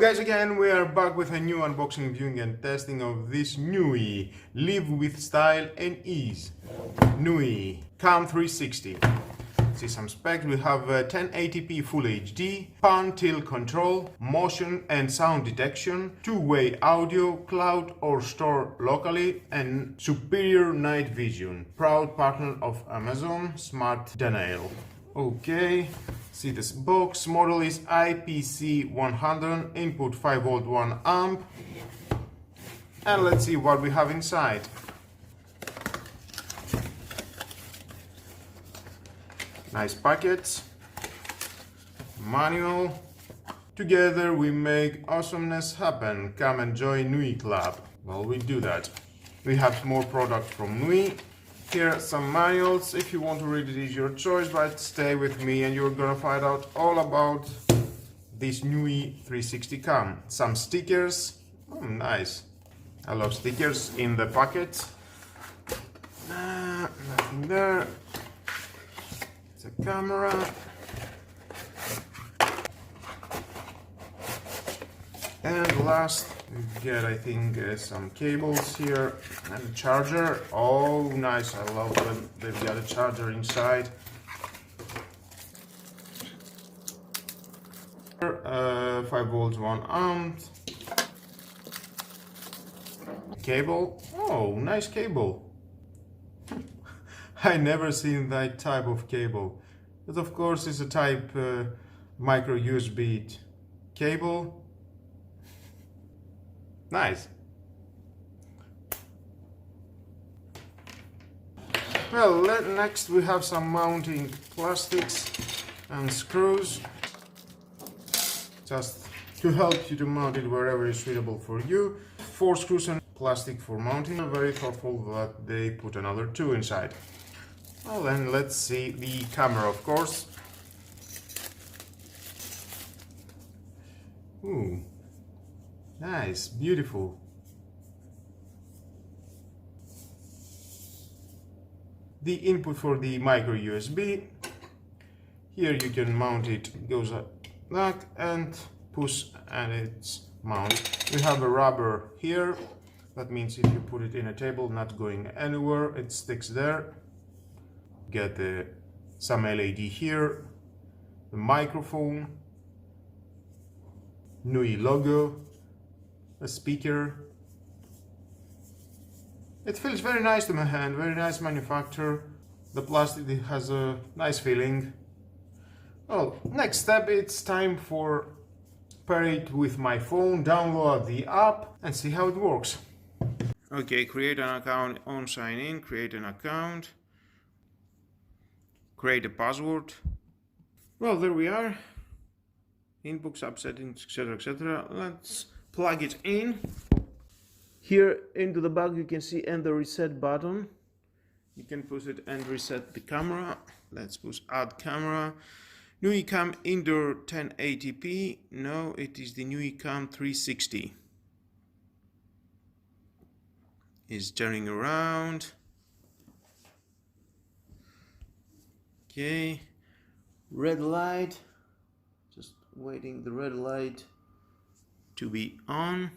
guys, again we are back with a new unboxing, viewing and testing of this Nooie. Live with style and ease. Nooie Cam 360. See some specs. We have 1080p Full HD, pan tilt control, motion and sound detection, two-way audio, cloud or store locally, and superior night vision. Proud partner of Amazon Smart Denial. Okay, see this box. Model is IPC100, input 5V 1 amp. And let's see what we have inside. Nice packets, manual. Together we make awesomeness happen. Come and join Nooie Club. Well, we do that. We have more products from Nooie. Here are some manuals. If you want to read it, is your choice, but stay with me and you're gonna find out all about this Nooie 360 cam. Some stickers. Oh, nice. I love stickers in the packet. Nothing there. It's a camera. And last, we get, I think, some cables here and a charger. Oh, nice! I love them. They've got a charger inside. 5V 1 amp. Cable. Oh, nice cable. I never seen that type of cable. But of course, it's a type micro USB cable. Nice. Well, next we have some mounting plastics and screws, just to help you to mount it wherever is suitable for you. 4 screws and plastic for mounting. Very thoughtful that they put another 2 inside. Well, then let's see the camera, of course. Ooh. Nice, beautiful. The input for the micro USB. Here you can mount it. It goes like that and push and it's mount. We have a rubber here. That means if you put it in a table, not going anywhere, it sticks there. Get some LED here. The microphone. Nooie logo. A speaker. It feels very nice to my hand, very nice manufacture. The plastic has a nice feeling. Well, next step, it's time for pair it with my phone, download the app and see how it works. Okay, create an account on sign in, create an account, create a password. Well, there we are. Inbox, app settings, etc, etc. Let's plug it in. Here into the back you can see and the reset button. You can push it and reset the camera. Let's push add camera. Nooie Cam Indoor 1080p. No, it is the Nooie Cam 360. Is turning around. Okay. Red light. Just waiting the red light to be on.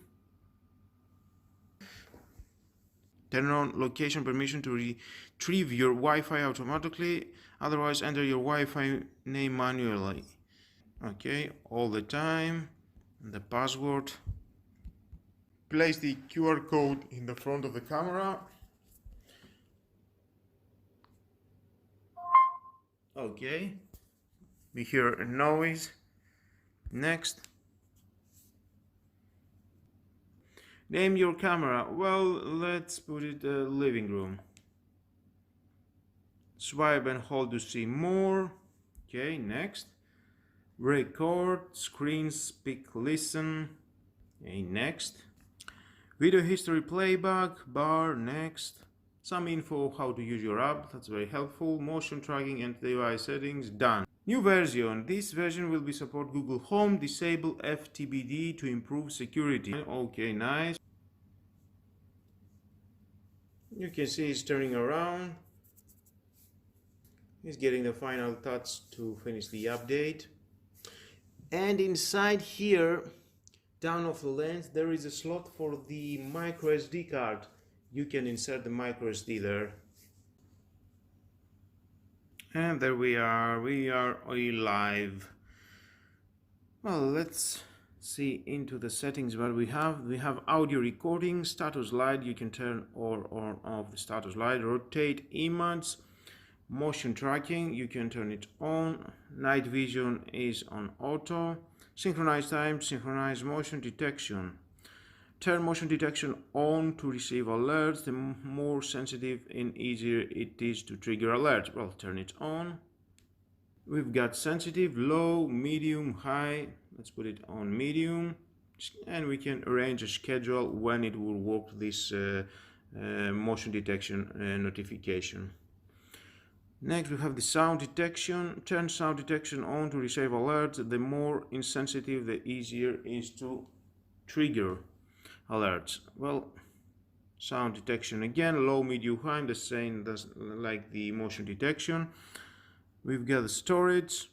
Turn on location permission to retrieve your Wi-Fi automatically. Otherwise, enter your Wi-Fi name manually. Okay, all the time. And the password. Place the QR code in the front of the camera. Okay. We hear a noise. Next. Name your camera. Well, let's put it living room. Swipe and hold to see more. Okay, next. Record, screen, speak, listen. Okay, next. Video history playback, bar, next. Some info how to use your app, that's very helpful. Motion tracking and device settings, done. New version. This version will be support Google Home. Disable FTBD to improve security. Okay, nice. You can see it's turning around. It's getting the final touch to finish the update. And inside here, Down of the lens there is a slot for the micro SD card. You can insert the micro SD there. And there we are live. Well, let's see into the settings what we have. We have audio recording, status light, you can turn or off the status light, rotate image, motion tracking, you can turn it on, night vision is on auto, synchronize time, synchronize motion detection. Turn motion detection on to receive alerts. The more sensitive and easier it is to trigger alerts. Well, turn it on. We've got sensitive, low, medium, high. Let's put it on medium. And we can arrange a schedule when it will work this motion detection notification. Next we have the sound detection. Turn sound detection on to receive alerts. The more insensitive, the easier is to trigger alerts. Well, sound detection again, low, medium, high, the same like the motion detection. We've got the storage,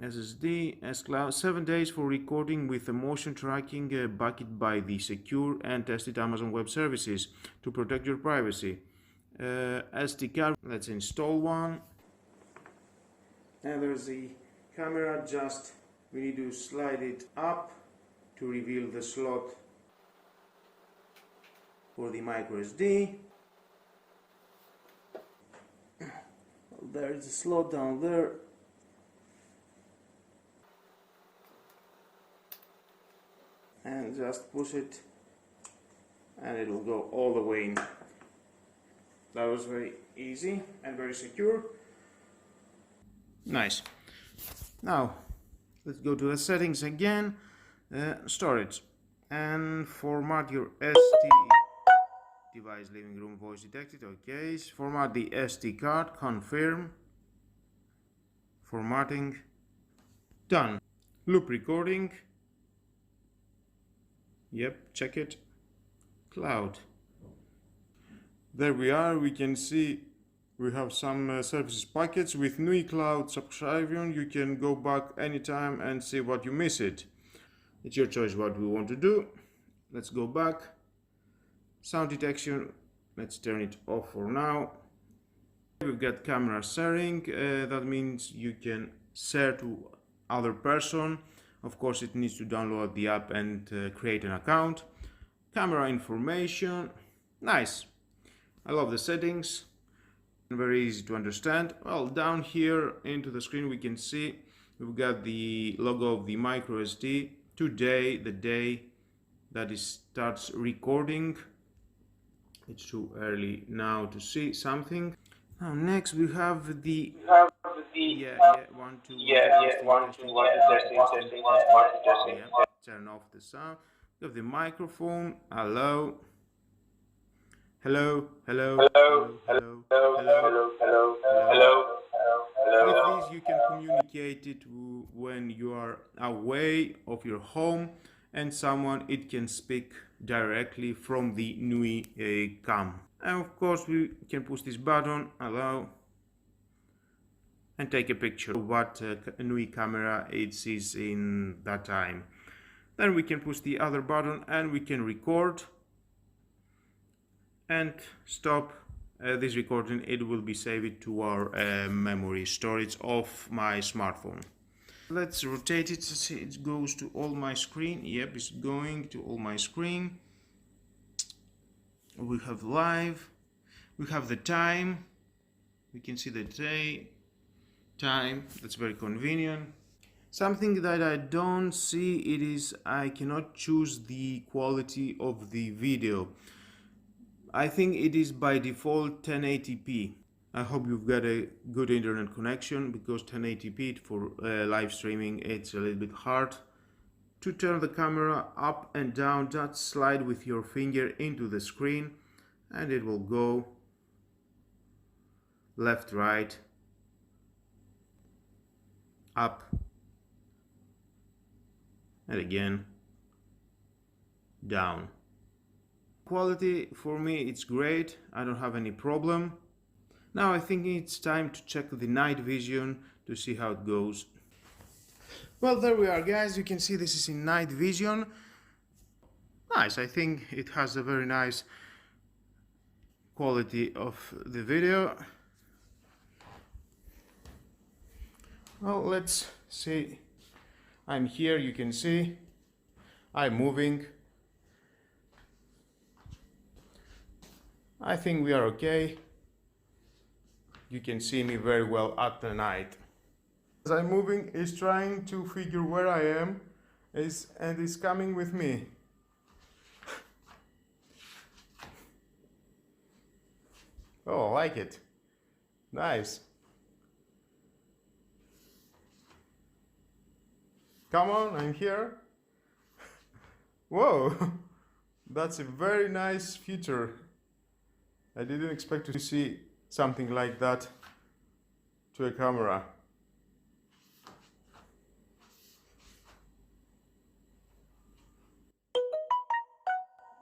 SSD, S-Cloud, 7 days for recording with the motion tracking backed by the secure and tested Amazon Web Services to protect your privacy. SD card, let's install one. And there's the camera, just we need to slide it up to reveal the slot for the micro SD. There is a slot down there. And just push it and it will go all the way in. That was very easy and very secure. Nice. Now let's go to the settings again, storage, and format your SD device, living room, voice detected. Okay, format the SD card, confirm, formatting, done. Loop recording, yep, check it, cloud. There we are, we can see we have some services packets. With Nooie Cloud subscription you can go back anytime and see what you missed. It's your choice what we want to do. Let's go back. Sound detection, let's turn it off for now. We've got camera sharing, that means you can share to other person. Of course it needs to download the app and create an account. Camera information, nice. I love the settings, very easy to understand. Well, down here into the screen we can see we've got the logo of the micro SD. Today, the day that it starts recording. It's too early now to see something. Now next we have the one, two, testing. Turn off the sound. We have the microphone. Hello. Hello. With this you can communicate it when you are away of your home, and it can speak directly from the Nooie cam. And of course we can push this button, allow, and take a picture of what Nooie camera it sees in that time. Then we can push the other button and we can record and stop this recording. It will be saved to our memory storage of my smartphone. Let's rotate it to see it goes to all my screen. Yep, it's going to all my screen. We have live, we have the time, we can see the day, time, that's very convenient. Something that I don't see it is I cannot choose the quality of the video. I think it is by default 1080p. I hope you've got a good internet connection, because 1080p for live streaming it's a little bit hard. To turn the camera up and down, just slide with your finger into the screen and it will go left, right, up, and again down. Quality for me it's great, I don't have any problem. Now I think it's time to check the night vision to see how it goes. Well, there we are guys, you can see this is in night vision. nice. I think it has a very nice quality of the video. Well, let's see. I'm here, you can see. I'm moving. I think we are okay. You can see me very well at the night. As I'm moving, it's trying to figure where I am and is coming with me. Oh, I like it. Nice. Come on, I'm here. Whoa, that's a very nice feature. I didn't expect to see something like that to a camera.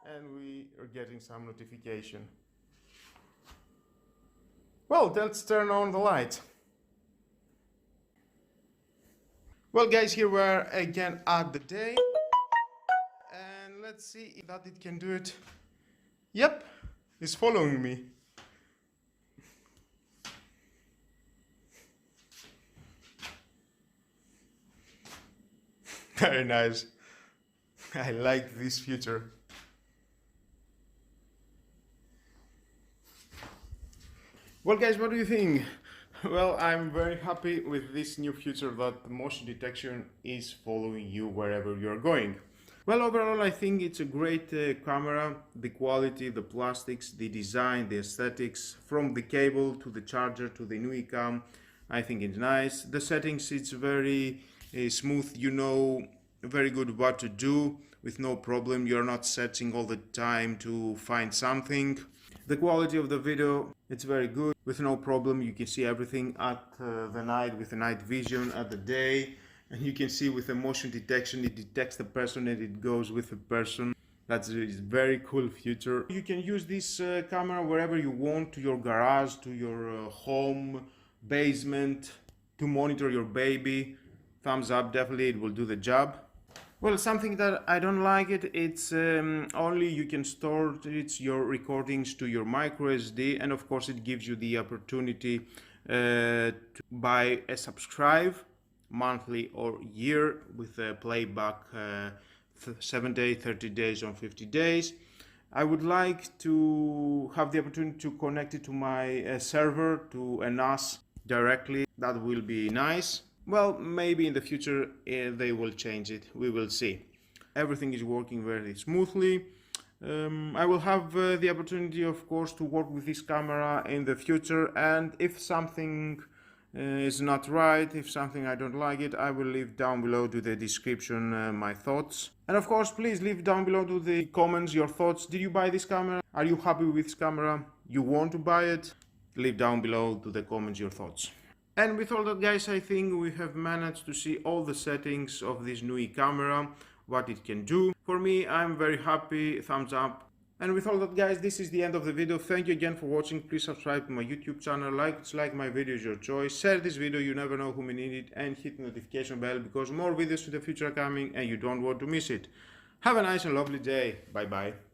And we are getting some notification. Well, let's turn on the light. Well guys, here we are again at the day. And let's see if that it can do it. Yep, it's following me. Very nice. I like this feature. Well guys, what do you think? Well, I'm very happy with this new feature that motion detection is following you wherever you're going. Well, overall I think it's a great camera. The quality, the plastics, the design, the aesthetics, from the cable to the charger to the Nooie cam, I think it's nice. The settings, it's very smooth, you know very good what to do with no problem. You're not searching all the time to find something. The quality of the video, it's very good with no problem. You can see everything at the night with the night vision, at the day, and you can see with the motion detection it detects the person and it goes with the person. That's a very cool feature. You can use this camera wherever you want, to your garage, to your home, basement, to monitor your baby. Thumbs up, definitely it will do the job. Well, something that I don't like it's only you can store your recordings to your micro SD, and of course it gives you the opportunity to buy a subscribe monthly or year with a playback 7 days, 30 days or 50 days. I would like to have the opportunity to connect it to my server, to a NAS directly. That will be nice. Well, maybe in the future they will change it. We will see. Everything is working very smoothly. I will have the opportunity, of course, to work with this camera in the future, and if something is not right, if something I don't like it, I will leave down below to the description my thoughts. And of course, please leave down below to the comments your thoughts. Did you buy this camera? Are you happy with this camera? You want to buy it? Leave down below to the comments your thoughts. And with all that guys, I think we have managed to see all the settings of this Nooie camera, what it can do. For me, I'm very happy, thumbs up. And with all that guys, this is the end of the video. Thank you again for watching. Please subscribe to my YouTube channel, like my video is your choice. Share this video, you never know who may need it, and hit the notification bell because more videos in the future are coming and you don't want to miss it. Have a nice and lovely day. Bye bye.